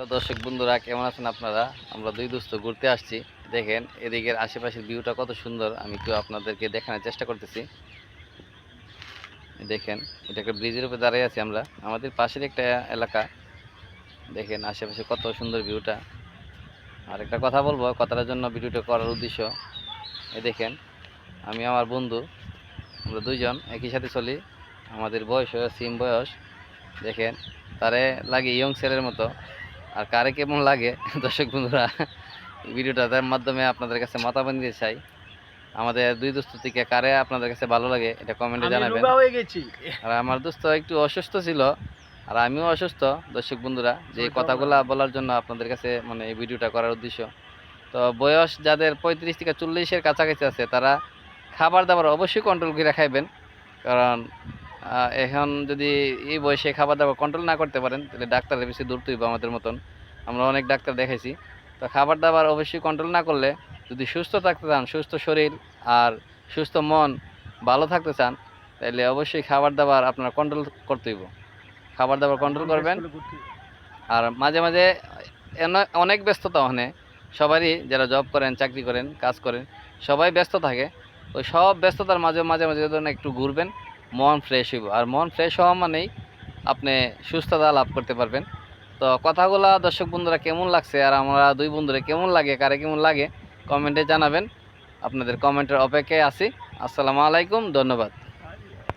তো দর্শক বন্ধুরা কেমন আছেন আপনারা? আমরা দুই দোস্ত ঘুরতে আসছি। দেখেন এদিকের আশেপাশের ভিউটা কত সুন্দর, আমি একটু আপনাদেরকে দেখানোর চেষ্টা করতেছি। দেখেন এটা একটা ব্রিজের উপরে দাঁড়িয়ে আছি আমরা, আমাদের পাশের একটা এলাকা। দেখেন আশেপাশে কত সুন্দর ভিউটা। আর একটা কথা বলবো, কথাটার জন্য ভিডিওটা করার উদ্দেশ্য, দেখেন আমি আমার বন্ধু, আমরা দুইজন একই সাথে চলি। আমাদের বয়স সেম বয়স। দেখেন তারে লাগে ইয়ং ছেলের মতো, আর কারে কেমন লাগে দর্শক বন্ধুরা ভিডিওটা তার মাধ্যমে আপনাদের কাছে মতামত দিতে চাই। আমাদের দুই দোস্ত থেকে কারে আপনাদের কাছে ভালো লাগে এটা কমেন্টে আমি জানাবেন। রোগা হয়ে গেছি। আর আমার দোস্ত একটু অসুস্থ ছিল, আর আমিও অসুস্থ। দর্শক বন্ধুরা, যে শরীরটা ভালো কথাগুলা না। বলার জন্য আপনাদের কাছে মানে এই ভিডিওটা করার উদ্দেশ্য। তো বয়স যাদের 35 থেকে 40-এর কাছাকাছি আছে, তারা খাবার দাবার অবশ্যই কন্ট্রোল করে খাইবেন। কারণ এখন যদি এই বয়সে খাবার দাবার কন্ট্রোল না করতে পারেন, তাহলে ডাক্তারের বেশি দূর হইব আমাদের মতন। আমরা অনেক ডাক্তার দেখাইছি। তো খাবার দাবার অবশ্যই কন্ট্রোল না করলে, যদি সুস্থ থাকতে চান, সুস্থ শরীর আর সুস্থ মন, ভালো থাকতে চান, তাহলে অবশ্যই খাবার দাবার আপনার কন্ট্রোল করতে হইব। খাবার দাবার আর কন্ট্রোল মন ফ্রেশ করবেন। করলে ঘুরতে। আর মাঝে মাঝে অনেক ব্যস্ততা ওখানে, সবারই যারা জব করেন, চাকরি করেন, কাজ করেন, সবাই ব্যস্ত থাকে। ওই সব ব্যস্ততার মাঝে মাঝে মাঝে ধরেন একটু ঘুরবেন, মন ফ্রেশ হইব। আর মন ফ্রেশ হওয়া মানেই আপনি সুস্থতা লাভ করতে পারবেন। তো কথাগুলা দর্শক বন্ধুরা কেমন লাগছে, আর আমরা দুই বন্ধুরা কেমন লাগে, কারে কেমন লাগে, কমেন্টে জানাবেন। আপনাদের কমেন্টের অপেক্ষায় আছি। আসসালামু আলাইকুম, ধন্যবাদ।